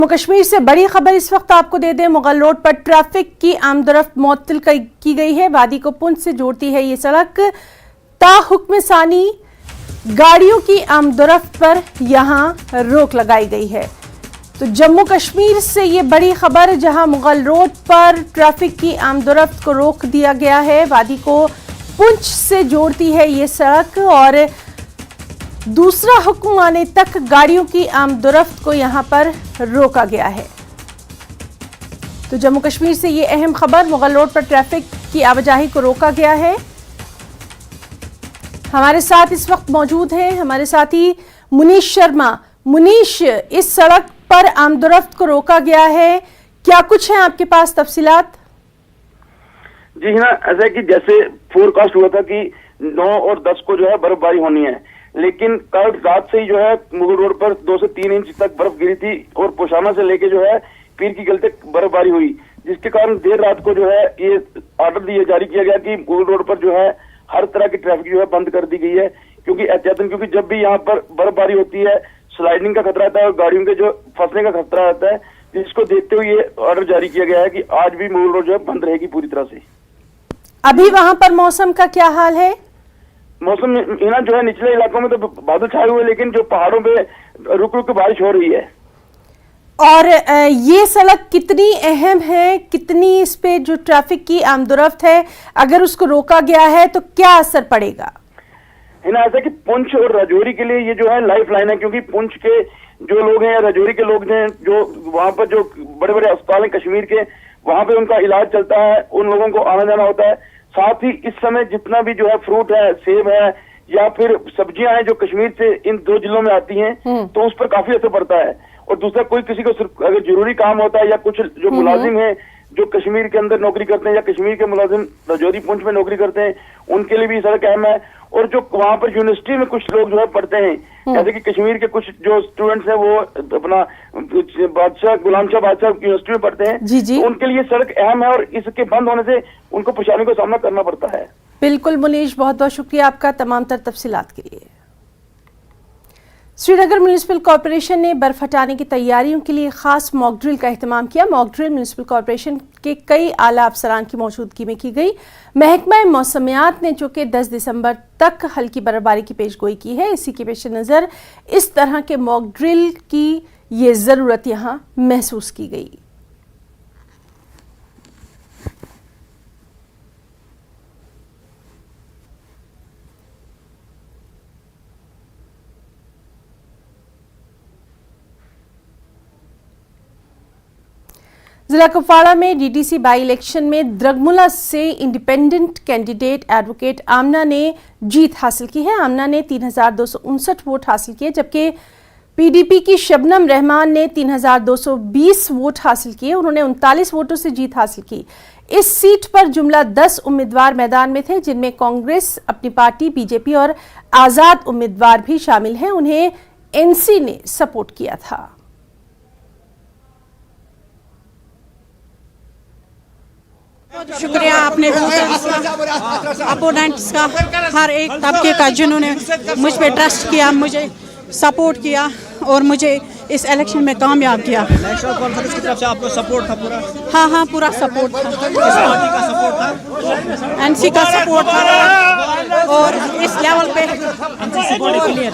जम्मू कश्मीर से बड़ी खबर इस वक्त आपको दे दें। मुगल रोड पर ट्रैफिक की आमदोरफ्त मुअत्तल की गई है। वादी को पुंछ से जोड़ती है ये सड़क। ताहुक्म सानी गाड़ियों की आमदोरफ्त पर यहां रोक लगाई गई है। तो जम्मू कश्मीर से ये बड़ी खबर, जहां मुगल रोड पर ट्रैफिक की आमदोरफ्त को रोक दिया गया है। वादी को पुंछ से जोड़ती है ये सड़क और दूसरा हुक्म आने तक गाड़ियों की आमदोरफ्त को यहां पर रोका गया है। तो जम्मू कश्मीर से ये अहम खबर, मुगल रोड पर ट्रैफिक की आवाजाही को रोका गया है। हमारे साथ इस वक्त मौजूद हैं हमारे साथी मुनीश शर्मा। मुनीश, इस सड़क पर आमदोरफ्त को रोका गया है, क्या कुछ है आपके पास तफसीलात? जी हाँ, ऐसा है कि जैसे फोरकास्ट हुआ था कि 9 और 10 को जो है बर्फबारी होनी है, लेकिन कल रात से ही जो है मुगल रोड पर 2 से 3 इंच तक बर्फ गिरी थी और पोशाना से लेके जो है पीर की गली तक बर्फबारी हुई, जिसके कारण देर रात को जो है ये ऑर्डर जारी किया गया कि मुगल रोड पर जो है हर तरह की ट्रैफिक जो है बंद कर दी गई है। क्योंकि एहतियातन, क्योंकि जब भी यहाँ पर बर्फबारी होती है स्लाइडिंग का खतरा रहता है और गाड़ियों के जो फंसने का खतरा रहता है, जिसको देखते हुए ये ऑर्डर जारी किया गया है कि आज भी मुगल रोड जो है बंद रहेगी पूरी तरह से। अभी वहां पर मौसम का क्या हाल है? मौसम यहाँ जो है निचले इलाकों में तो बादल छाए हुए, लेकिन जो पहाड़ों पे रुक रुक के बारिश हो रही है। और ये सड़क कितनी अहम है, कितनी इस पे जो ट्रैफिक की आमदोरफ्त है, अगर उसको रोका गया है तो क्या असर पड़ेगा? है ना, ऐसा कि पुंछ और राजौरी के लिए ये जो है लाइफ लाइन है, क्योंकि पुंछ के जो लोग हैं या राजौरी के लोग हैं, जो वहाँ पर जो बड़े बड़े अस्पताल हैं कश्मीर के, वहाँ पे उनका इलाज चलता है, उन लोगों को आना जाना होता है। साथ ही इस समय जितना भी जो है फ्रूट है, सेब है या फिर सब्जियां हैं जो कश्मीर से इन 2 जिलों में आती हैं, तो उस पर काफी असर पड़ता है। और दूसरा, कोई किसी को सिर्फ अगर जरूरी काम होता है या कुछ जो मुलाजिम है जो कश्मीर के अंदर नौकरी करते हैं या कश्मीर के मुलाजिम राजौरी पुंछ में नौकरी करते हैं, उनके लिए भी सड़क अहम है। और जो वहाँ पर यूनिवर्सिटी में कुछ लोग जो है पढ़ते हैं, जैसे कि कश्मीर के कुछ जो स्टूडेंट्स हैं वो अपना बादशाह गुलाम शाह बादशाह यूनिवर्सिटी में पढ़ते हैं, तो उनके लिए सड़क अहम है और इसके बंद होने से उनको परेशानी का सामना करना पड़ता है। बिल्कुल मुनीश, बहुत बहुत शुक्रिया आपका तमाम तर तफसीलात के लिए। श्रीनगर म्युनिसिपल कॉरपोरेशन ने बर्फ हटाने की तैयारियों के लिए खास मॉक ड्रिल का एहतमाम किया। मॉक ड्रिल म्युनिसिपल कॉरपोरेशन के कई आला अफसरान की मौजूदगी में की गई। महकमा मौसमियात ने जो कि 10 दिसंबर तक हल्की बर्फबारी की पेशगोई की है, इसी के पेश नज़र इस तरह के मॉक ड्रिल की ये ज़रूरत यहाँ महसूस की गई। जिला कुपवाड़ा में डीडीसी बाई इलेक्शन में द्रगमुला से इंडिपेंडेंट कैंडिडेट एडवोकेट आमना ने जीत हासिल की है। आमना ने 3259 वोट हासिल किए, जबकि पीडीपी की शबनम रहमान ने 3220 वोट हासिल किए। उन्होंने 39 वोटों से जीत हासिल की। इस सीट पर जुमला 10 उम्मीदवार मैदान में थे, जिनमें कांग्रेस, अपनी पार्टी, बीजेपी और आजाद उम्मीदवार भी शामिल हैं। उन्हें एनसी ने सपोर्ट किया था। शुक्रिया आपने अपोनेंट्स का, हर एक तबके का, जिन्होंने मुझ पे ट्रस्ट किया, मुझे सपोर्ट किया और मुझे इस इलेक्शन में कामयाब किया। नेशनल कॉन्फ्रेंस की तरफ से आपको सपोर्ट था पूरा? हाँ, पूरा सपोर्ट था। किस पार्टी का सपोर्ट था? एनसी का सपोर्ट था और इस लेवल पे एनसी सपोर्ट क्लियर।